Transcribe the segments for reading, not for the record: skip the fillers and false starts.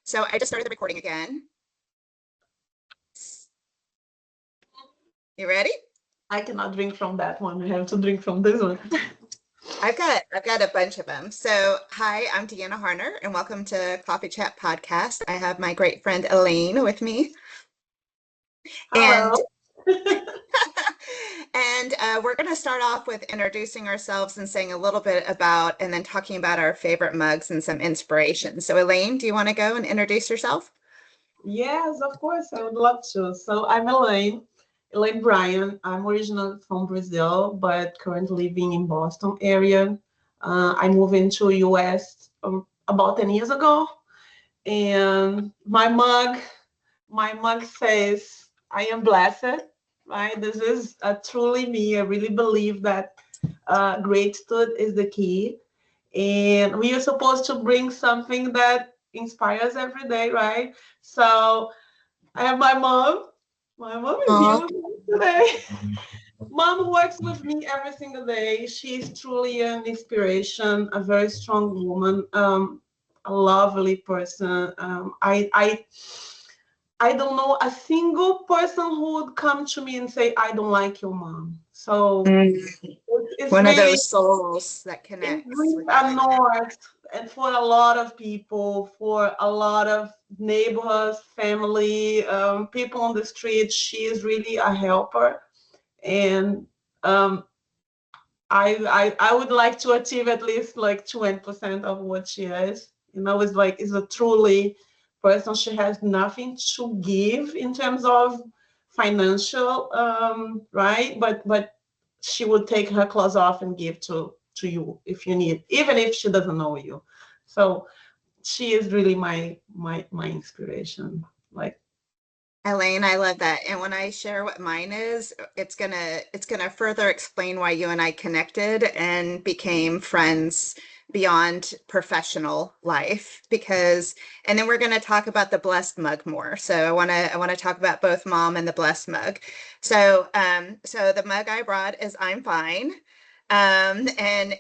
So I just started the recording again. You ready? I cannot drink from that one. I have to drink from this one. I've got a bunch of them. So hi, I'm Deanna Harner, and welcome to Coffee Chat Podcast. I have my great friend Elaine with me, and Hello. we're going to start off with introducing ourselves and saying a little bit about, and then talking about our favorite mugs and some inspiration. So Elaine, do you want to go and introduce yourself? Yes, of course, I would love to. So I'm Elaine Bryan. I'm originally from Brazil, but currently living in Boston area. I moved into US about 10 years ago, and my mug says, "I am blessed." Right? This is truly me. I really believe that gratitude is the key. And we are supposed to bring something that inspires every day, right? So I have my mom. My mom is here Aw. with me today. Mom works with me every single day. She's truly an inspiration, a very strong woman, a lovely person. I don't know a single person who would come to me and say, "I don't like your mom." So Mm. it's One of really those souls that it connects brings with a everyone. north, and for a lot of people, for a lot of neighbors, family, people on the street, she is really a helper. And um, I would like to achieve at least like 20% of what she is. It's like it's a truly person. She has nothing to give in terms of financial, right? But she would take her clothes off and give to you if you need, even if she doesn't know you. So she is really my inspiration. Like, Elaine, I love that. And when I share what mine is, it's gonna further explain why you and I connected and became friends beyond professional life because and then we're going to talk about the blessed mug more. So I want to talk about both mom and the blessed mug. So the mug I brought is I'm fine. And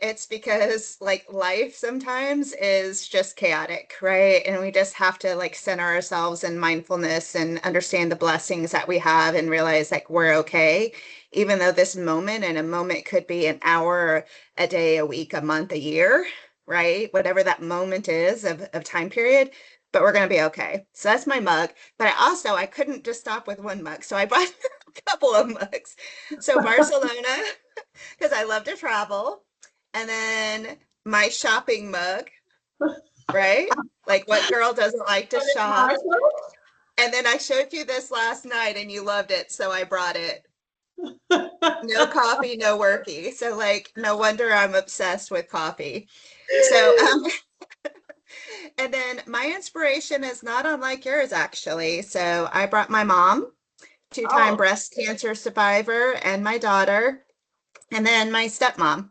it's because like life sometimes is just chaotic, right? And we just have to like center ourselves in mindfulness and understand the blessings that we have and realize like we're okay, even though this moment and a moment could be an hour, a day, a week, a month, a year, right? Whatever that moment is of time period, but we're going to be okay. So that's my mug. But I couldn't just stop with one mug. So I brought a couple of mugs. So Barcelona because I love to travel. And then my shopping mug, right? Like what girl doesn't like to shop? And then I showed you this last night and you loved it, so I brought it. No coffee, no worky. So like no wonder I'm obsessed with coffee. So and then my inspiration is not unlike yours actually. So I brought my mom, two-time oh, breast cancer survivor, and my daughter, and then my stepmom.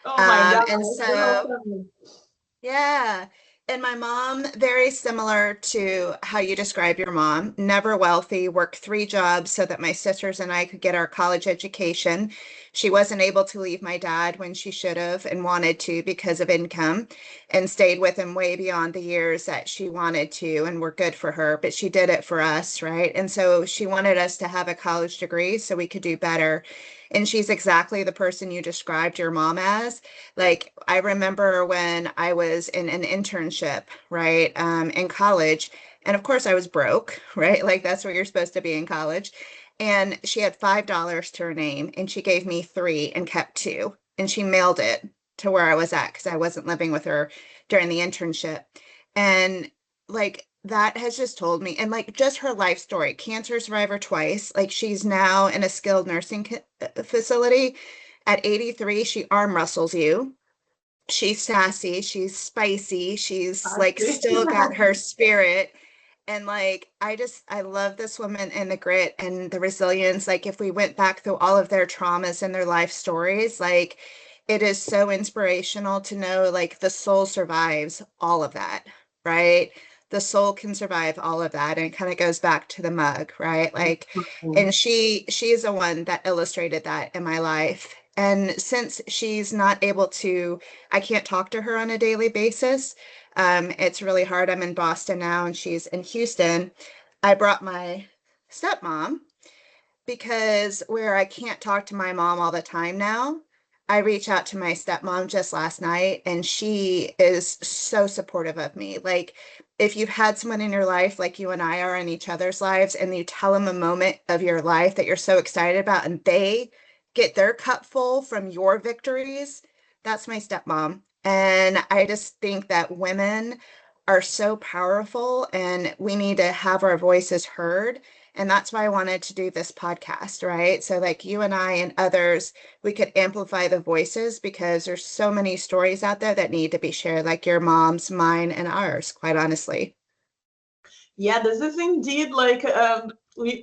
oh my God, And the whole so family. yeah. And my mom, very similar to how you describe your mom, never wealthy, worked three jobs so that my sisters and I could get our college education. She wasn't able to leave my dad when she should have and wanted to because of income and stayed with him way beyond the years that she wanted to and were good for her, but she did it for us, right? And so she wanted us to have a college degree so we could do better. And she's exactly the person you described your mom as. Like, I remember when I was in an internship, right, in college, and of course I was broke, right? Like, that's what you're supposed to be in college. And she had $5 to her name, and she gave me three and kept two. And she mailed it to where I was at because I wasn't living with her during the internship. And like, that has just told me, and like just her life story, cancer survivor twice, like she's now in a skilled nursing facility at 83, she arm wrestles you. She's sassy, she's spicy, she's I like see. still got her spirit. And like, I love this woman and the grit and the resilience. Like, if we went back through all of their traumas and their life stories, like, it is so inspirational to know like the soul survives all of that, right? The soul can survive all of that. And it kind of goes back to the mug, right? Like, and she is the one that illustrated that in my life. And since she's not able to, I can't talk to her on a daily basis. It's really hard. I'm in Boston now and she's in Houston. I brought my stepmom because where I can't talk to my mom all the time now, I reach out to my stepmom just last night and she is so supportive of me. Like, if you've had someone in your life like you and I are in each other's lives, and you tell them a moment of your life that you're so excited about, and they get their cup full from your victories, that's my stepmom. And I just think that women are so powerful and we need to have our voices heard. And that's why I wanted to do this podcast, right? So, like you and I and others, we could amplify the voices because there's so many stories out there that need to be shared, like your mom's, mine, and ours, quite honestly. Yeah, this is indeed like we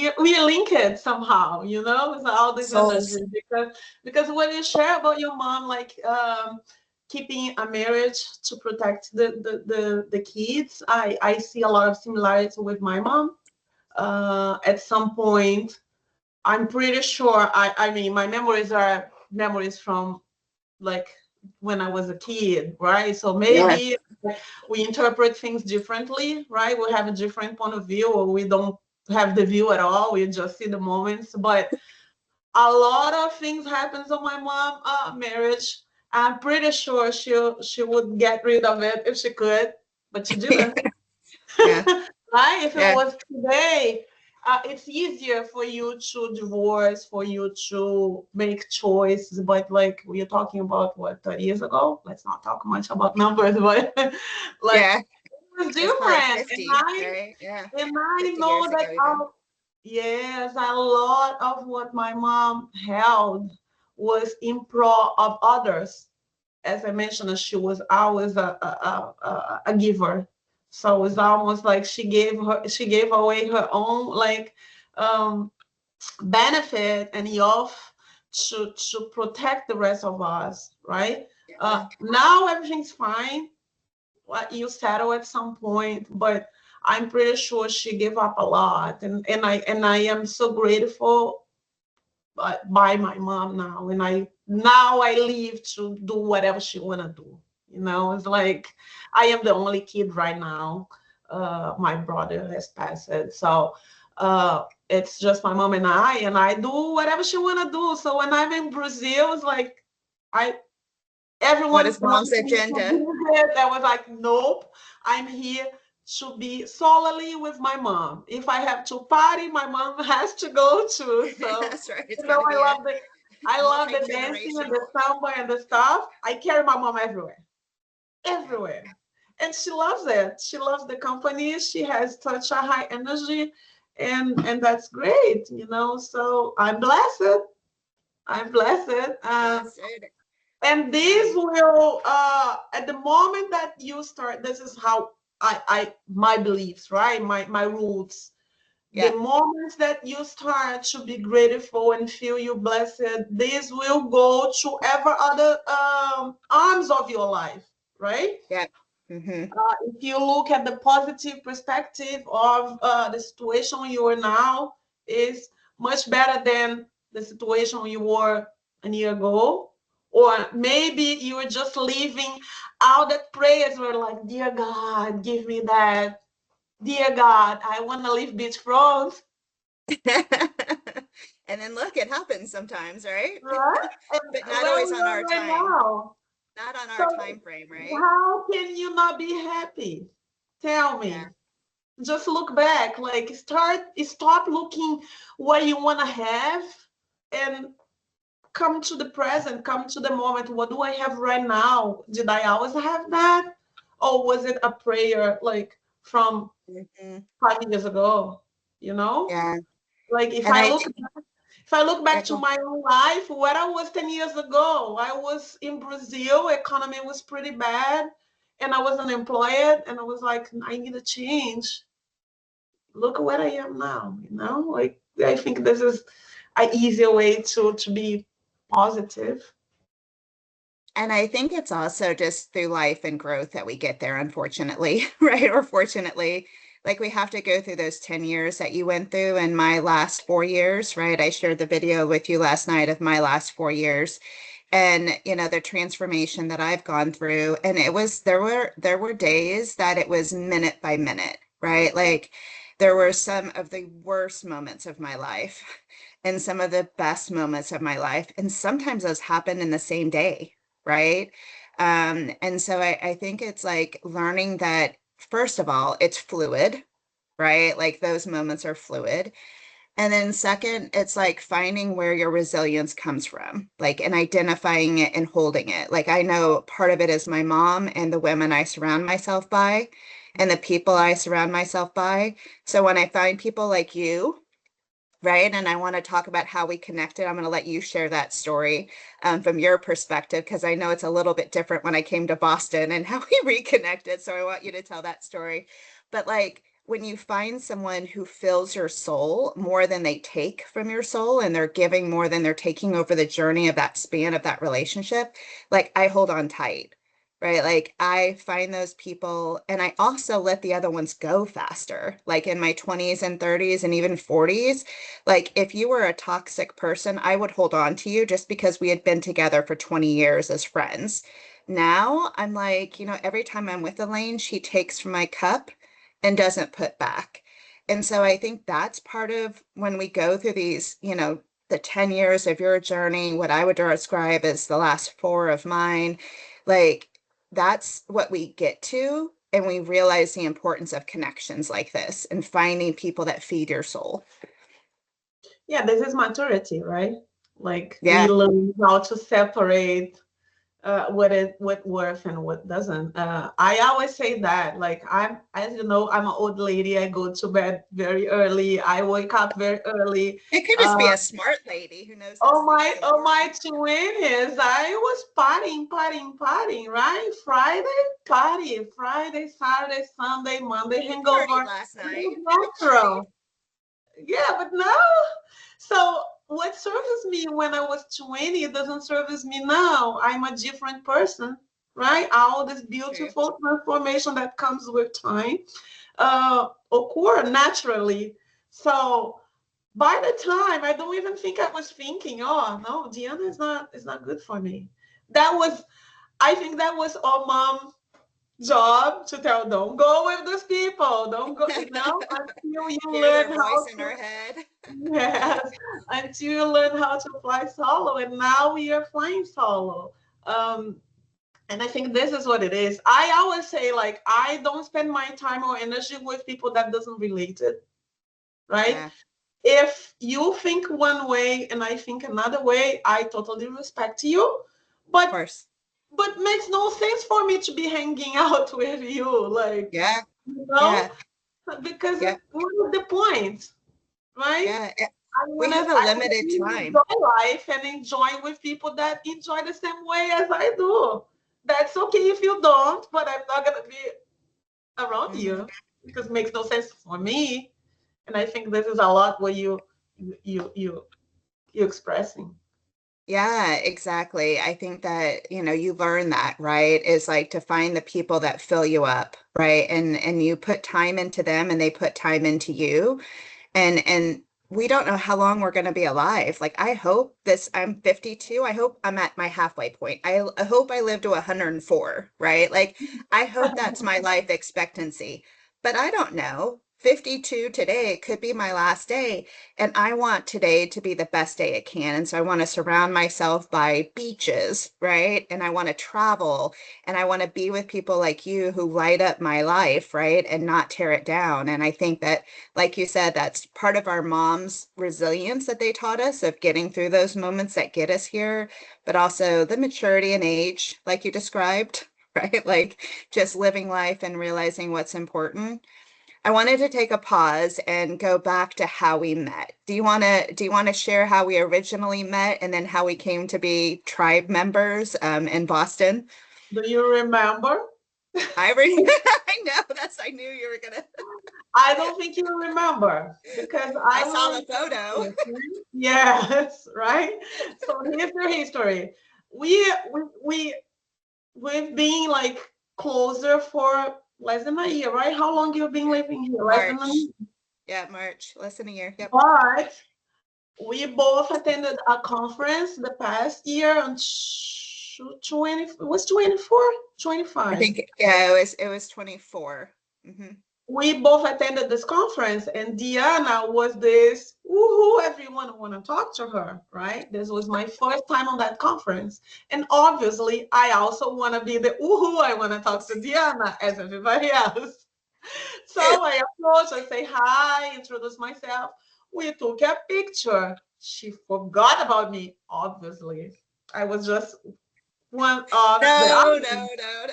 are linked somehow, you know, with all this Souls. energy because when you share about your mom, like keeping a marriage to protect the kids, I see a lot of similarities with my mom. At some point, I'm pretty sure I mean my memories are memories from like when I was a kid, right? So Yeah. maybe we interpret things differently, right? We have a different point of view, or we don't have the view at all. We just see the moments. But a lot of things happens on my mom marriage. I'm pretty sure she would get rid of it if she could, but she didn't. Yeah. Right? If it Yeah. was today, it's easier for you to divorce, for you to make choices. But like we are talking about what 30 years ago. Let's not talk much about numbers, but like Yeah. it was It's probably different. 50, right? Yeah. And I 50 know years that ago, even. yes, a lot of what my mom held was in pro of others. As I mentioned, she was always a giver. So it's almost like she gave away her own like um, benefit and health to protect the rest of us, right? Yeah. Now everything's fine. You settle at some point, but I'm pretty sure she gave up a lot, and I am so grateful by my mom now, and I leave to do whatever she wanna do. You know, it's like I am the only kid right now. My brother has passed, so it's just my mom and I do whatever she wanna do. So when I'm in Brazil, it's like I What everyone is mom's wants me to agenda? do it. I was like, nope, I'm here to be solely with my mom. If I have to party, my mom has to go too. So, That's right. It's you got know, to be a I love the dancing and the multi-generational. samba and the stuff. I carry my mom everywhere, Yeah. everywhere. And she loves it. She loves the company. She has such a high energy, and that's great, you know. So I'm blessed. I'm blessed. That's it. And this Um, will at the moment that you start, this is how I my beliefs, right, my roots, the yeah. moments that you start to be grateful and feel you blessed, this will go to every other arms of your life, right? Yeah. Hmm. If you look at the positive perspective of the situation you are now, is much better than the situation you were a year ago. Or maybe you were just living out that prayers were like, dear God, give me that. Dear God, I want to leave beachfront. And then look, it happens sometimes, right? Right? But And not where always we on are our right time. now. Not on our So time frame, right? how can you not be happy? Tell Yeah. me. Just look back, like stop looking what you want to have, and come to the present, come to the moment. What do I have right now? Did I always have that, or was it a prayer like from Hmm. 5 years ago? You know, Yeah. like And I, if I look yeah, back to go. my own life, where I was 10 years ago, I was in Brazil, economy was pretty bad, and I was unemployed, and I was like, I need a change. Look where I am now, you know? Like I think this is an easier way to be positive. And I think it's also just through life and growth that we get there, unfortunately, right? Or fortunately, like we have to go through those 10 years that you went through and my last 4 years, right? I shared the video with you last night of my last 4 years. and the transformation that I've gone through. And there were days that it was minute by minute, right? Like there were some of the worst moments of my life and some of the best moments of my life. And sometimes those happen in the same day, right? And so I think it's like learning that, first of all, it's fluid, right? Like those moments are fluid. And then second, it's like finding where your resilience comes from, like, and identifying it and holding it. Like I know part of it is my mom and the women I surround myself by and the people I surround myself by. So when I find people like you, right, and I want to talk about how we connected, I'm going to let you share that story from your perspective, because I know it's a little bit different when I came to Boston and how we reconnected. So I want you to tell that story. But like, when you find someone who fills your soul more than they take from your soul, and they're giving more than they're taking over the journey of that span of that relationship, like I hold on tight, right? Like I find those people, and I also let the other ones go faster. Like in my 20s and 30s and even 40s, like if you were a toxic person, I would hold on to you just because we had been together for 20 years as friends. Now I'm like, every time I'm with Elaine, she takes from my cup and doesn't put back. And so I think that's part of when we go through these, the 10 years of your journey, what I would describe as the last four of mine, like that's what we get to. And we realize the importance of connections like this and finding people that feed your soul. Yeah, this is maturity, right? Like we Yeah. learn how to separate what worth and what doesn't. I always say that, like as you know, I'm an old lady. I go to bed very early. I wake up very early. It could just be Uh, a smart lady who knows that sleep is oh my important. 20s, I was partying, right? Friday, Saturday, Sunday, Monday We partied hangover. last It night. was natural. Yeah, but now, so what serves me when I was 20, it doesn't service me now. I'm a different person, right? All this True. beautiful transformation that comes with time occur naturally. So by the time, I don't even think I was thinking, oh no, Diana is not good for me. That was, I think that was our mom job to tell, don't go with those people, don't go, until you Hear learn their how voice in to. our head. Yes, until you learn how to fly solo, and now we are flying solo. Um, and I think this is what it is. I always say, like, I don't spend my time or energy with people that doesn't relate it, right? Yeah, If you think one way and I think another way, I totally respect you. of But course. makes no sense for me to be hanging out with you, like, Yeah, you know, yeah, because yeah, what is the point, right? yeah. Yeah. We have a I wanna limited time. enjoy life and enjoy with people that enjoy the same way as I do. That's okay if you don't, but I'm not gonna be around Hmm. you because it makes no sense for me. And I think this is a lot what you you you expressing. Yeah, exactly. I think that, you learn that, right? Is like to find the people that fill you up, right? And you put time into them and they put time into you. And we don't know how long we're going to be alive. Like I'm 52. I hope I'm at my halfway point. I hope I live to 104, right? Like I hope that's my life expectancy. But I don't know. 52 today could be my last day, and I want today to be the best day it can. And so I want to surround myself by beaches, right? And I want to travel, and I want to be with people like you who light up my life, right? And not tear it down. And I think that, like you said, that's part of our mom's resilience that they taught us of getting through those moments that get us here, but also the maturity and age, like you described, right? Like just living life and realizing what's important. I wanted to take a pause and go back to how we met. Do you want to share how we originally met and then how we came to be tribe members in Boston? Do you remember? I know I knew you were gonna. I don't think you remember because I I saw will the photo. remember this. Yes, right. So here's the history. We we we we've been like closer for less than a year, right? How long you been living here? Less than a March. year. Yeah, March. Less than a year. Yep. But We both attended a conference the past year on 20, it was 24, I 25. think, yeah, it was 24. Hmm. We both attended this conference, and Diana was this woohoo, everyone want to talk to her, right? This was my first time on that conference. And obviously, I also want to be the woohoo, I want to talk to Diana as everybody else. So I approached, I say hi, introduce myself. We took a picture. She forgot about me, obviously. I was just one of the No, others. no, no,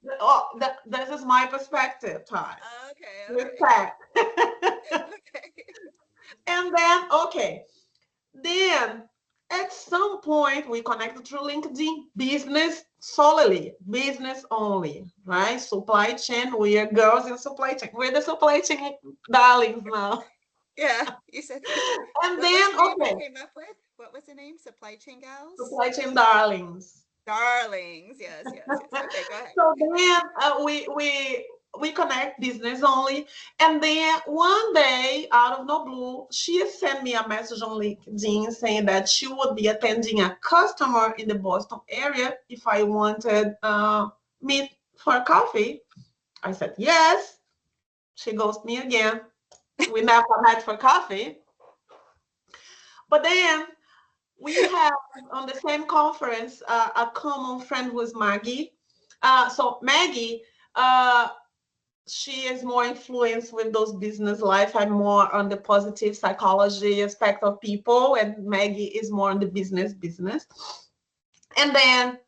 no. Oh, this is my perspective, Ty. Okay, okay, Respect. okay. And then, okay, then at some point we connected through LinkedIn, business solely, business only, right? Supply chain, we are girls in supply chain. We're the supply chain darlings now. Yeah, you said, And what was then, the name you okay, came up with? What was the name? Supply Chain Gals? supply chain darlings. Darlings. Yes, yes, yes. Okay, go ahead. So then we connect business only, and then one day out of no blue, she sent me a message on LinkedIn saying that she would be attending a customer in the Boston area if I wanted meet for coffee. I said yes. She ghosted me again. We never met for coffee. But then we have on the same conference a common friend who is Maggie. So Maggie, uh, she is more influenced with those business life. I'm more on the positive psychology aspect of people, and Maggie is more on the business. And then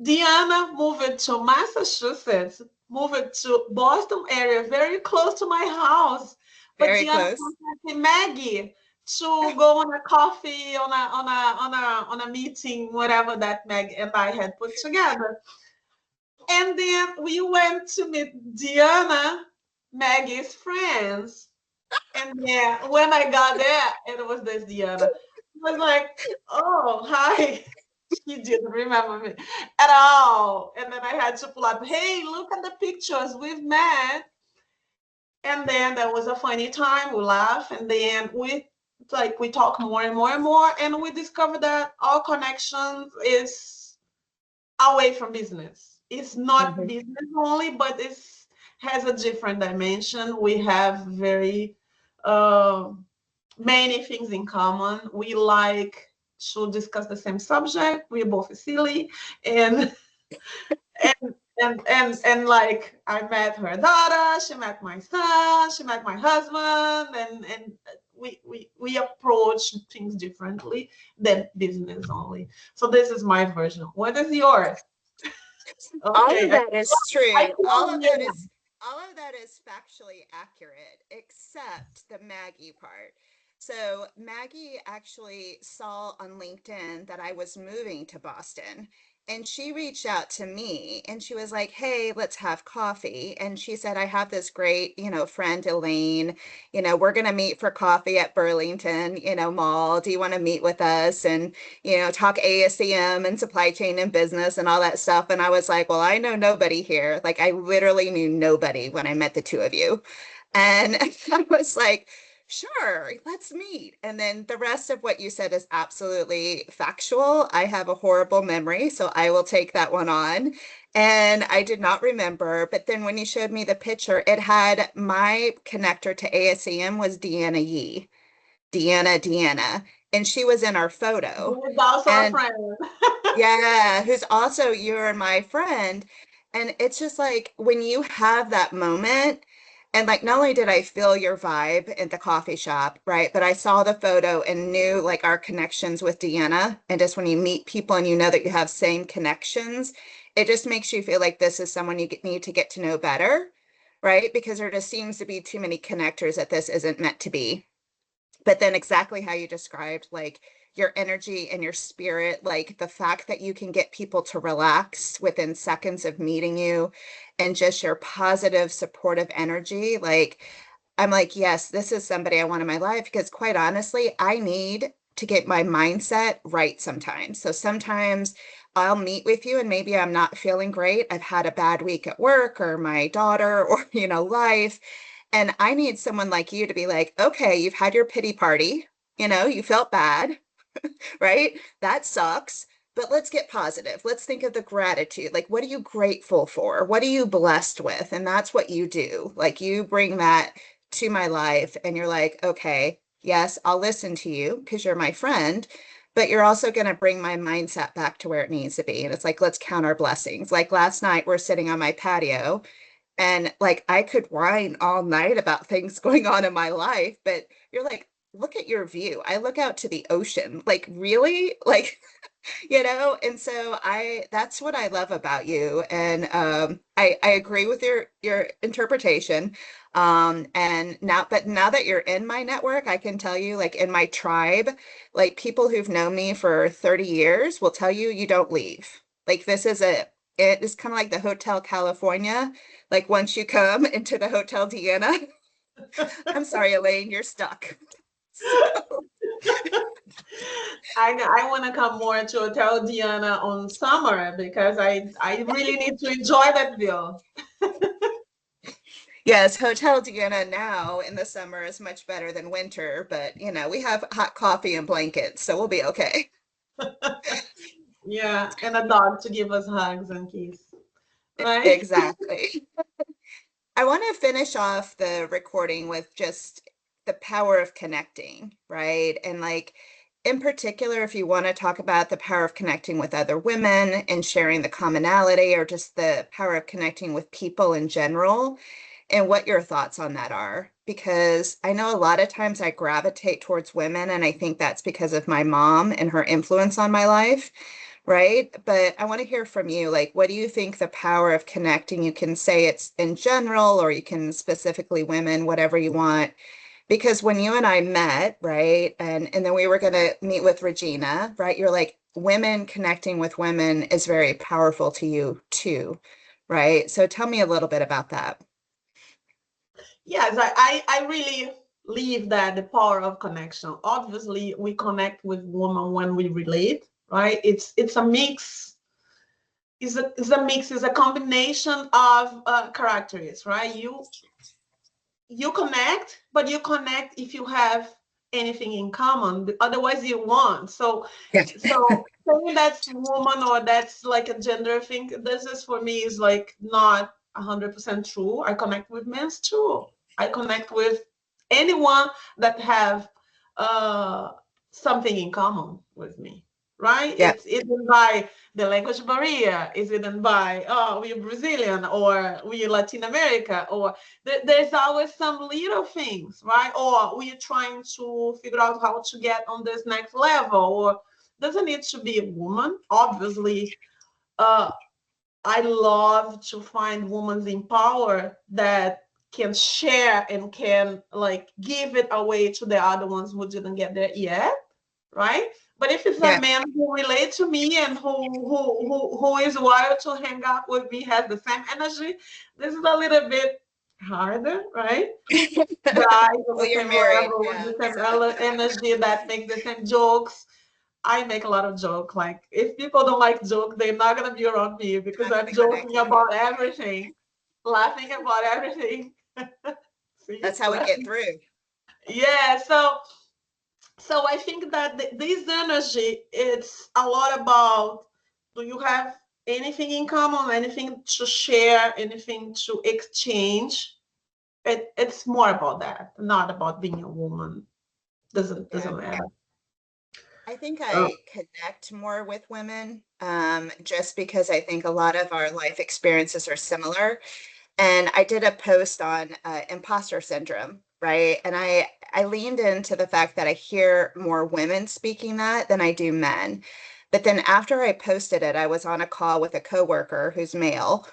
Diana moved to Massachusetts, moved to Boston area, very close to my house. But Very Diana close. contacted Maggie to go on a coffee, on a meeting, whatever that Meg and I had put together. And then we went to meet Diana, Maggie's friends. And then when I got there, it was this Diana. I was like, oh, hi. She didn't remember me at all. And then I had to pull up, hey, look at the pictures we've met. And then there was a funny time, we laughed, and then we talk more and more and more, and we discovered that our connections is away from business. It's not Mhm. business only, but it's has a different dimension. We have very uh, many things in common. We like to discuss the same subject. We're both silly, and and like I met her daughter, she met my son, she met my husband, and we approach things differently than business only. So this is my version. What is yours? All of Okay, that is I true. feel you. All of that is factually accurate, except the Maggie part. So Maggie actually saw on LinkedIn that I was moving to Boston, and she reached out to me and she was like, "Hey, let's have coffee." And she said, "I have this great, friend Elaine, we're going to meet for coffee at Burlington, Mall. Do you want to meet with us?" And talk ASEM and supply chain and business and all that stuff. And I was like, well, I know nobody here. Like, I literally knew nobody when I met the two of you. And I was like, sure, let's meet. And then the rest of what you said is absolutely factual. I have a horrible memory, so I will take that one on. And I did not remember, but then when you showed me the picture, it had my connector to ASEM was Deanna Yee. Deanna, and she was in our photo. He's also a And friend. yeah, who's also you and my friend. And it's just like when you have that moment, and like not only did I feel your vibe at the coffee shop, right? But I saw the photo and knew like our connections with Deanna. And just when you meet people and you know that you have same connections, it just makes you feel like this is someone need to get to know better, right? Because there just seems to be too many connectors that this isn't meant to be. But then exactly how you described like your energy and your spirit, like the fact that you can get people to relax within seconds of meeting you and just your positive supportive energy, like I'm like, yes, this is somebody I want in my life because quite honestly, I need to get my mindset right sometimes. So sometimes I'll meet with you and maybe I'm not feeling great. I've had a bad week at work or my daughter or, life. And I need someone like you to be like, okay, you've had your pity party. You felt bad, right? That sucks. But let's get positive. Let's think of the gratitude. Like, what are you grateful for? What are you blessed with? And that's what you do. Like, you bring that to my life, and you're like, okay, yes, I'll listen to you because you're my friend, but you're also going to bring my mindset back to where it needs to be. And it's like, let's count our blessings. Like last night, we're sitting on my patio, and like I could whine all night about things going on in my life, but you're like, look at your view. I look out to the ocean. Like, really? Like, and so that's what I love about you. And I agree with your interpretation. And now that you're in my network, I can tell you, like in my tribe, like people who've known me for 30 years will tell you you don't leave. Like it is kind of like the Hotel California. Like once you come into the Hotel Deanna, I'm sorry, Elaine, you're stuck. So I want to come more to Hotel Diana on summer because I really need to enjoy that view. yes, Hotel Deanna now in the summer is much better than winter, but we have hot coffee and blankets, so we'll be okay. Yeah, and a dog to give us hugs and kiss, right? Exactly. I want to finish off the recording with just the power of connecting, right? And like in particular, if you want to talk about the power of connecting with other women and sharing the commonality or just the power of connecting with people in general, and what your thoughts on that are. Because I know a lot of times I gravitate towards women, and I think that's because of my mom and her influence on my life, right? But I want to hear from you. Like, what do you think the power of connecting? You can say it's in general, or you can specifically women, whatever you want. Because when you and I met, right, and then we were going to meet with Regina, right? You're like, women connecting with women is very powerful to you too, right? So tell me a little bit about that. Yes, I really believe that the power of connection. Obviously, we connect with women when we relate, right? It's a mix. It's a combination of characteristics, right? You connect, but you connect if you have anything in common. Otherwise, you won't. Yeah. So saying that's woman or that's like a gender thing, this is for me is like not 100% true. I connect with men too. I connect with anyone that have uh, something in common with me, right? Yeah. It's even by the language barrier, is even by oh we're Brazilian or we're Latin America or there's always some little things, right? Or we're trying to figure out how to get on this next level, or doesn't need to be a woman. Obviously, uh, I love to find women in power that can share and can like give it away to the other ones who didn't get there yet, right? But if it's a Yeah. man who relates to me and who is wild to hang out with me, has the same energy, this is a little bit harder, right? Guys on Well, the you're same married. level with Yeah. the same energy that make the same jokes. I make a lot of joke. Like if people don't like joke, they're not gonna be around me because Not going I'm to connect joking with you. about everything, laughing about everything. See, That's how we get through. yeah. So I think that this energy, it's a lot about do you have anything in common, anything to share, anything to exchange. It's more about that, not about being a woman. Yeah. Doesn't matter. I think Uh, I connect more with women, just because I think a lot of our life experiences are similar. And I did a post on imposter syndrome, right? And I leaned into the fact that I hear more women speaking that than I do men. But then after I posted it, I was on a call with a coworker who's male,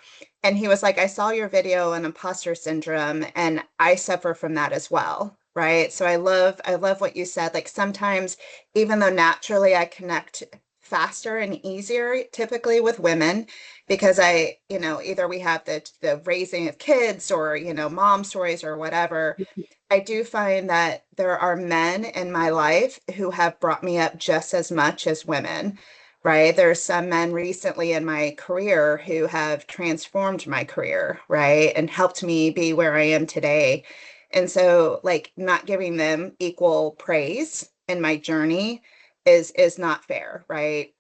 and he was like, "I saw your video on imposter syndrome, and I suffer from that as well." Right. So I love what you said. Like sometimes, even though naturally I connect faster and easier typically with women, because either we have the raising of kids or mom stories or whatever. I do find that there are men in my life who have brought me up just as much as women, right? There's some men recently in my career who have transformed my career, right? And helped me be where I am today. And so, like, not giving them equal praise, in my journey is not fair, right?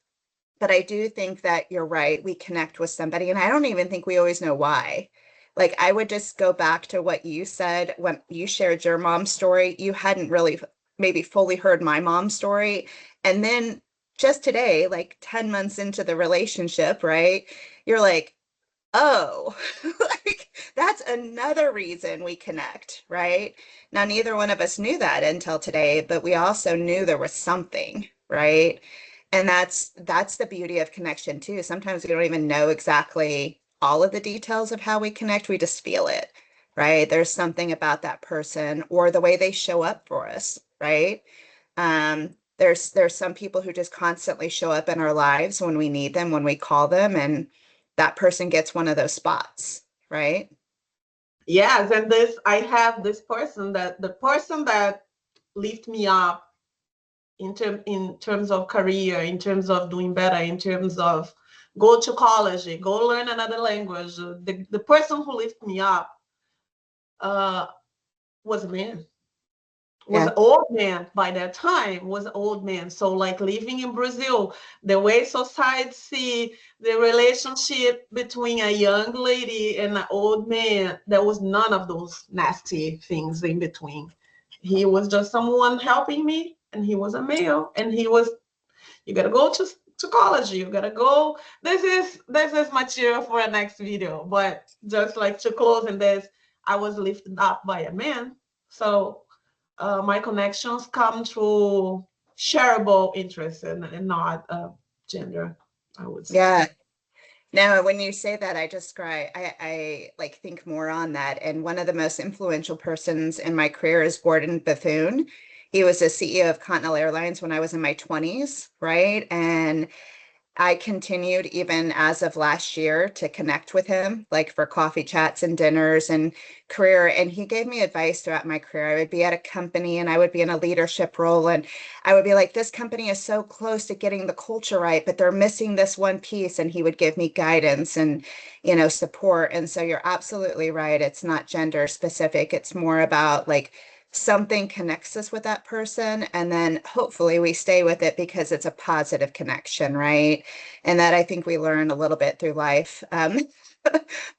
But I do think that you're right. We connect with somebody, and I don't even think we always know why. Like, I would just go back to what you said when you shared your mom's story. You hadn't really maybe fully heard my mom's story. And then just today, like 10 months into the relationship, right? You're like, oh, like that's another reason we connect, right? Now, neither one of us knew that until today, but we also knew there was something, right? And that's the beauty of connection too. Sometimes we don't even know exactly all of the details of how we connect. We just feel it, right? There's something about that person or the way they show up for us, right? There's some people who just constantly show up in our lives when we need them, when we call them, and that person gets one of those spots, right? Yes, and this I have this person that the person that lift me up in terms of career, in terms of doing better, in terms of go to college, go learn another language. The person who lifted me up uh, was a man. Was Yeah. an old man by that time, was an old man. So like living in Brazil, the way society see the relationship between a young lady and an old man, there was none of those nasty things in between. He was just someone helping me, and he was a male, and he was, you gotta go to college, you gotta go. This is material for a next video, but just like to close in this, I was lifted up by a man. So my connections come through shareable interests and not gender, I would say. Yeah. No, when you say that, I just cry. I like think more on that. And one of the most influential persons in my career is Gordon Bethune. He was a CEO of Continental Airlines when I was in my 20s, right? And I continued even as of last year to connect with him, like for coffee chats and dinners and career. And he gave me advice throughout my career. I would be at a company and I would be in a leadership role, and I would be like, this company is so close to getting the culture right, but they're missing this one piece. And he would give me guidance and, support. And so you're absolutely right. It's not gender specific. It's more about like something connects us with that person, and then hopefully we stay with it because it's a positive connection, right? And that I think we learn a little bit through life.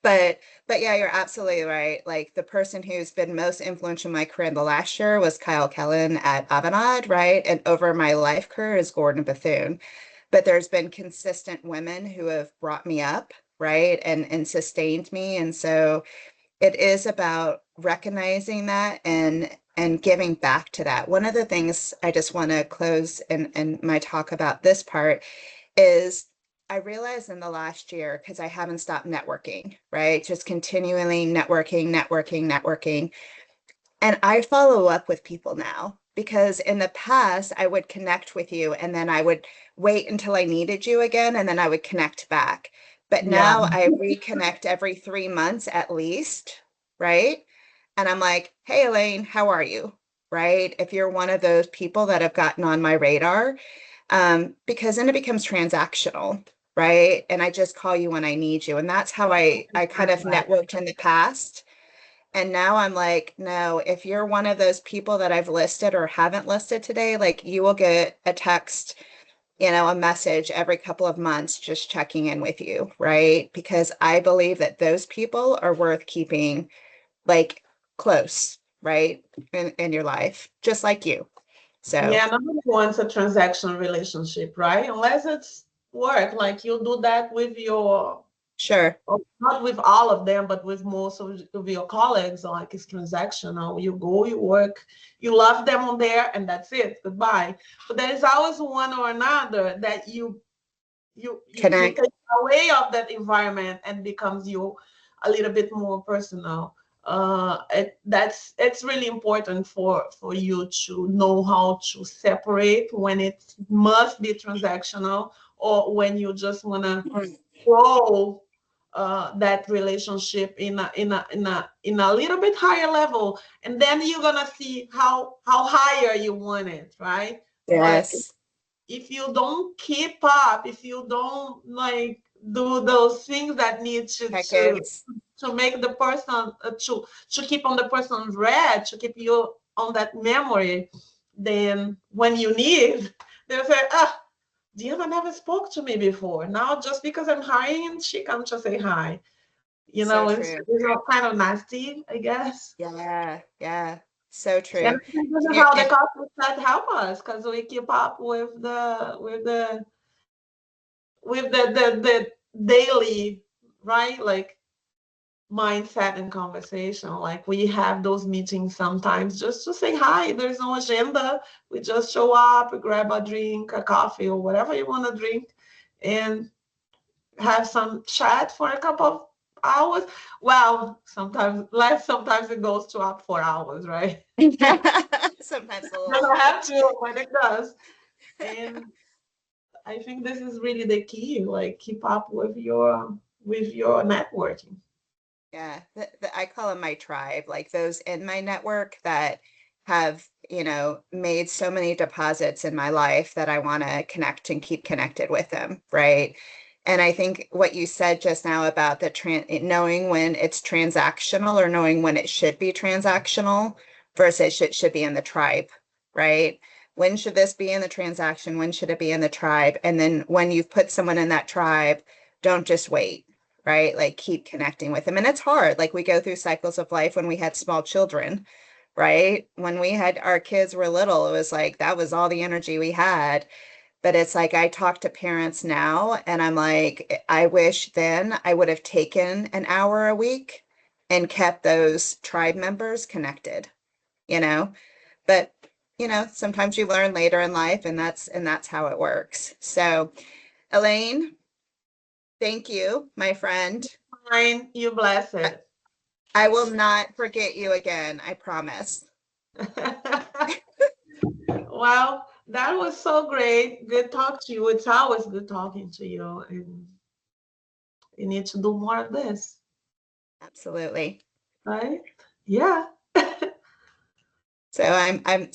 But yeah, you're absolutely right. Like the person who's been most influential in my career in the last year was Kyle Kellen at Avanade, right? And over my life career is Gordon Bethune. But there's been consistent women who have brought me up, right? And sustained me. And so it is about recognizing that and giving back to that. One of the things I just want to close and my talk about this part is I realized in the last year, because I haven't stopped networking, right? Just continually networking, networking, networking. And I follow up with people now because in the past I would connect with you and then I would wait until I needed you again and then I would connect back. But Yeah. now I reconnect every 3 months at least, right? And I'm like, hey, Elaine, how are you? Right? If you're one of those people that have gotten on my radar, because then it becomes transactional, right? And I just call you when I need you. And that's how I kind of networked in the past. And now I'm like, no, if you're one of those people that I've listed or haven't listed today, like you will get a text, a message every couple of months just checking in with you, right? Because I believe that those people are worth keeping like close, right? In your life, just like you. So Yeah, nobody wants a transactional relationship, right? Unless it's work, like you do that with your, sure. not with all of them, but with most of your colleagues, like it's transactional. You go, you work, you love them on there, and that's it. Goodbye. But there is always one or another that you Connect. take away of that environment and becomes you a little bit more personal. It's really important for you to know how to separate when it must be transactional or when you just want to grow that relationship in a little bit higher level, and then you're gonna see how higher you want it, right? But Yes. if you don't keep up, if you don't like do those things that need to Check-ins. make the person to keep on the person's red, to keep you on that memory, then when you need, they'll say, ah, Diana never spoke to me before. Now, just because I'm hiring, she comes to say hi. You So know, true. it's kind of nasty, I guess. Yeah, yeah. So And true. I think this And is you're how the and coffee chat help us because we keep up with the daily, right? Like mindset and conversation. Like we have those meetings sometimes just to say hi. There's no agenda. We just show up, grab a drink, a coffee, or whatever you want to drink, and have some chat for a couple of hours. Well, sometimes less, sometimes it goes to up 4 hours, right? sometimes a little Doesn't longer. have to when it does. And I think this is really the key, like keep up with your networking. Yeah, I call them my tribe, like those in my network that have, made so many deposits in my life that I want to connect and keep connected with them, right? And I think what you said just now about knowing when it's transactional or knowing when it should be transactional versus should be in the tribe, right? When should this be in the transaction? When should it be in the tribe? And then when you've put someone in that tribe, don't just wait, right? Like keep connecting with them. And it's hard. Like we go through cycles of life when we had small children, right? When we had our kids were little, it was like that was all the energy we had. But it's like I talk to parents now and I'm like, I wish then I would have taken an hour a week and kept those tribe members connected, you know? But sometimes you learn later in life and that's how it works. So, Elaine, thank you, my friend. Fine, you bless it. I will not forget you again, I promise. Well, that was so great. Good talk to you. It's always good talking to you, and you need to do more of this, Absolutely. right? Yeah. So I'm